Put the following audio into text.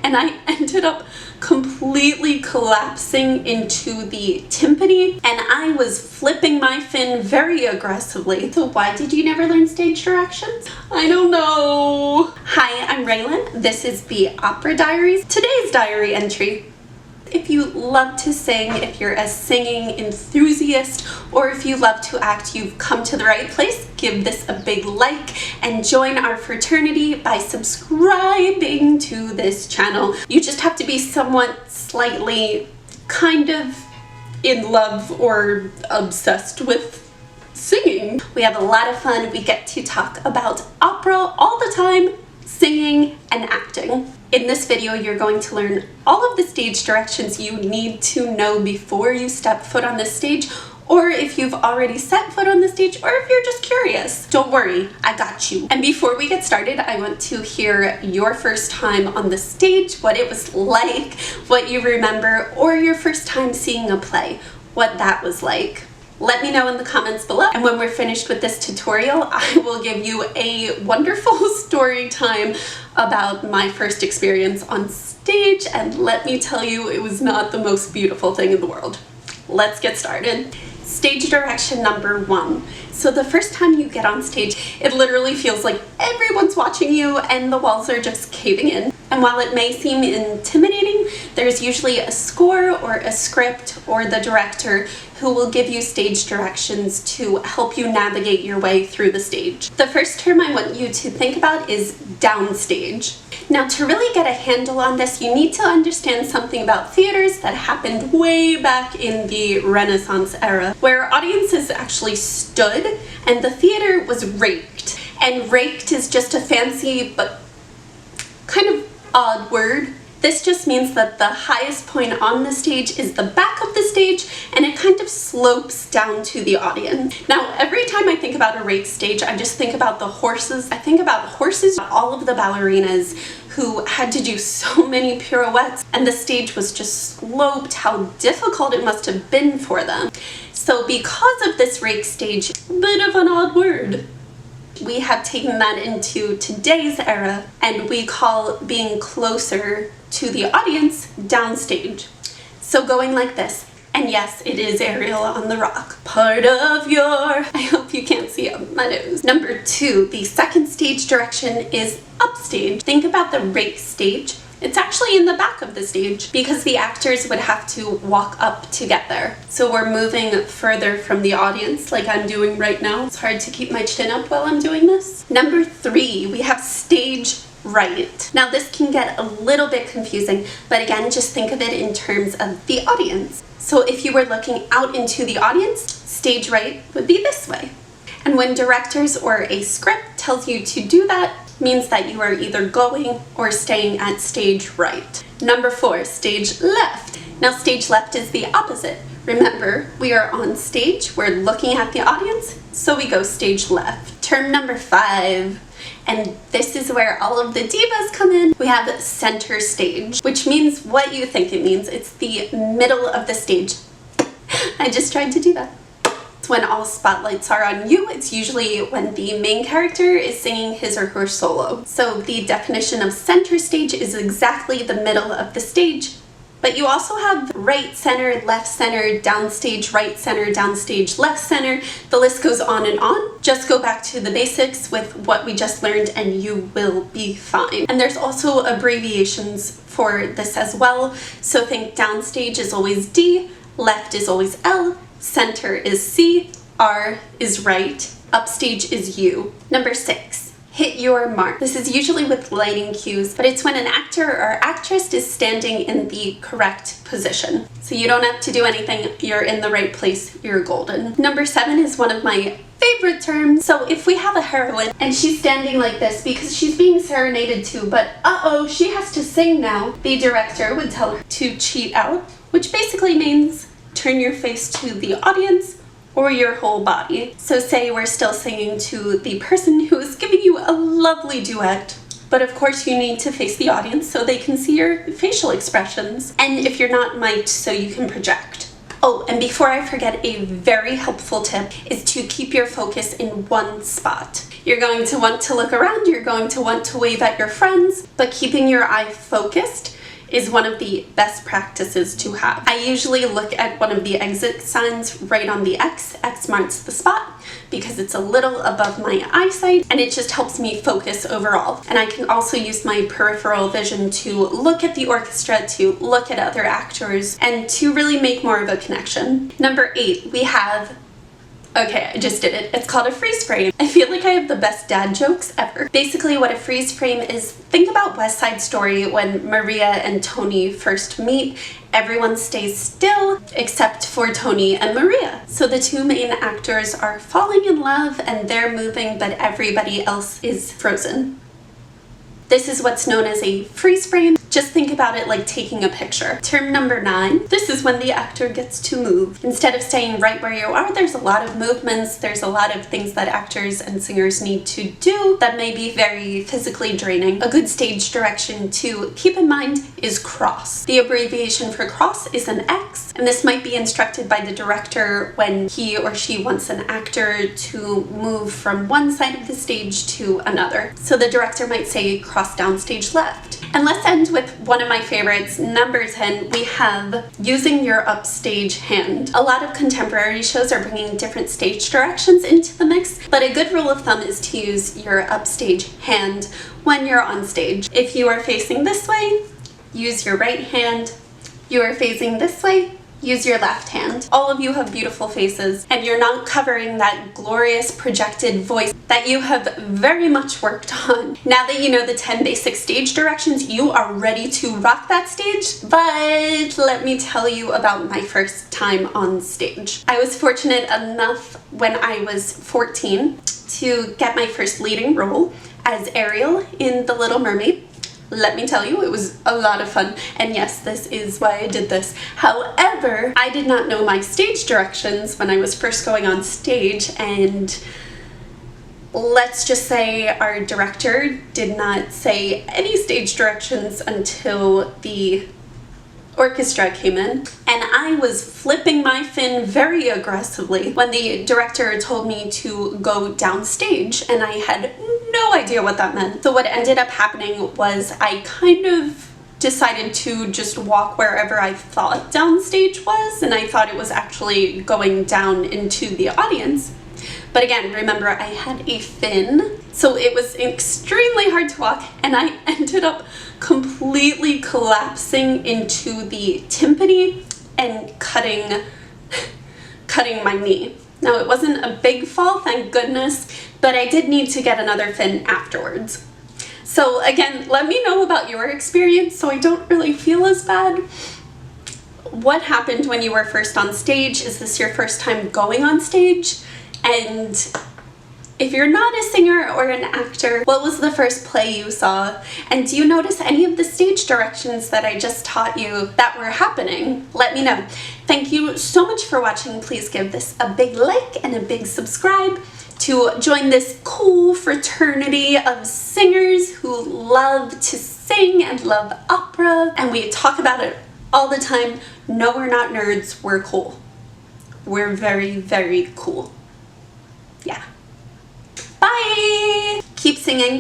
and I ended up completely collapsing into the timpani, and I was flipping my fin very aggressively. So why did you never learn stage directions? I don't know. Hi, I'm Raylan. This is the Opera Diaries. Today's diary entry. If you love to sing, if you're a singing enthusiast, or if you love to act, you've come to the right place. Give this a big like and join our fraternity by subscribing to this channel. You just have to be somewhat slightly kind of in love or obsessed with singing. We have a lot of fun. We get to talk about opera all the time, singing and acting. In this video, you're going to learn all of the stage directions you need to know before you step foot on this stage, or if you've already set foot on the stage, or if you're just curious. Don't worry, I got you. And before we get started, I want to hear your first time on the stage, what it was like, what you remember, or your first time seeing a play, what that was like. Let me know in the comments below, and when we're finished with this tutorial, I will give you a wonderful story time about my first experience on stage, and let me tell you, it was not the most beautiful thing in the world. Let's get started. Stage direction number 1. So the first time you get on stage, it literally feels like everyone's watching you and the walls are just caving in. And while it may seem intimidating, there's usually a score or a script or the director who will give you stage directions to help you navigate your way through the stage. The first term I want you to think about is downstage. Now, to really get a handle on this, you need to understand something about theaters that happened way back in the Renaissance era, where audiences actually stood and the theater was raked. And raked is just a fancy but kind of odd word. This just means that the highest point on the stage is the back of the stage, and it kind of slopes down to the audience. Now, every time I think about a raked stage, I just think about the horses. I think about horses, all of the ballerinas who had to do so many pirouettes, and the stage was just sloped, how difficult it must have been for them. So because of this raked stage, a bit of an odd word, we have taken that into today's era, and we call being closer to the audience downstage. So going like this, and yes, it is Ariel on the Rock. Part of your, I hope you can't see my nose. Number 2, the second stage direction is upstage. Think about the raked stage. It's actually in the back of the stage because the actors would have to walk up to get there. So we're moving further from the audience like I'm doing right now. It's hard to keep my chin up while I'm doing this. Number 3, we have stage right. Now this can get a little bit confusing, but again, just think of it in terms of the audience. So if you were looking out into the audience, stage right would be this way. And when directors or a script tells you to do that, means that you are either going or staying at stage right. Number 4, stage left. Now stage left is the opposite. Remember, we are on stage, we're looking at the audience, so we go stage left. Term number 5, and this is where all of the divas come in. We have center stage, which means what you think it means. It's the middle of the stage. I just tried to do that. When all spotlights are on you, it's usually when the main character is singing his or her solo. So the definition of center stage is exactly the middle of the stage. But you also have right center, left center, downstage, right center, downstage, left center. The list goes on and on. Just go back to the basics with what we just learned and you will be fine. And there's also abbreviations for this as well. So think downstage is always D, left is always L, center is C, R is right, upstage is U. Number 6, hit your mark. This is usually with lighting cues, but it's when an actor or actress is standing in the correct position. So you don't have to do anything, you're in the right place, you're golden. Number 7 is one of my favorite terms. So if we have a heroine and she's standing like this because she's being serenaded to, but uh-oh, she has to sing now, the director would tell her to cheat out, which basically means turn your face to the audience or your whole body. So say we're still singing to the person who is giving you a lovely duet, but of course you need to face the audience so they can see your facial expressions. And if you're not mic'd, so you can project. Oh, and before I forget, a very helpful tip is to keep your focus in one spot. You're going to want to look around, you're going to want to wave at your friends, but keeping your eye focused is one of the best practices to have. I usually look at one of the exit signs right on the X. X marks the spot because it's a little above my eyesight and it just helps me focus overall. And I can also use my peripheral vision to look at the orchestra, to look at other actors, and to really make more of a connection. Number 8, we have okay, I just did it. It's called a freeze frame. I feel like I have the best dad jokes ever. Basically what a freeze frame is, think about West Side Story when Maria and Tony first meet. Everyone stays still except for Tony and Maria. So the two main actors are falling in love and they're moving, but everybody else is frozen. This is what's known as a freeze frame. Just think about it like taking a picture. Term number 9, this is when the actor gets to move. Instead of staying right where you are, there's a lot of movements, there's a lot of things that actors and singers need to do that may be very physically draining. A good stage direction to keep in mind is cross. The abbreviation for cross is an X, and this might be instructed by the director when he or she wants an actor to move from one side of the stage to another. So the director might say cross downstage left. And let's end with one of my favorites, number 10. We have using your upstage hand. A lot of contemporary shows are bringing different stage directions into the mix, but a good rule of thumb is to use your upstage hand when you're on stage. If you are facing this way, use your right hand. You are facing this way, use your left hand. All of you have beautiful faces and you're not covering that glorious projected voice that you have very much worked on. Now that you know the 10 basic stage directions, you are ready to rock that stage. But let me tell you about my first time on stage. I was fortunate enough when I was 14 to get my first leading role as Ariel in The Little Mermaid. Let me tell you, it was a lot of fun. And yes, this is why I did this. However, I did not know my stage directions when I was first going on stage, and let's just say our director did not say any stage directions until the orchestra came in, and I was flipping my fin very aggressively when the director told me to go downstage, and I had no idea what that meant. So what ended up happening was I kind of decided to just walk wherever I thought downstage was, and I thought it was actually going down into the audience. But again, remember, I had a fin, so it was extremely hard to walk, and I ended up completely collapsing into the timpani and cutting my knee. Now, it wasn't a big fall, thank goodness, but I did need to get another fin afterwards. So again, let me know about your experience so I don't really feel as bad. What happened when you were first on stage? Is this your first time going on stage? And if you're not a singer or an actor, what was the first play you saw? And do you notice any of the stage directions that I just taught you that were happening? Let me know. Thank you so much for watching. Please give this a big like and a big subscribe to join this cool fraternity of singers who love to sing and love opera. And we talk about it all the time. No, we're not nerds. We're cool. We're very, very cool. Yeah. Bye! Keep singing.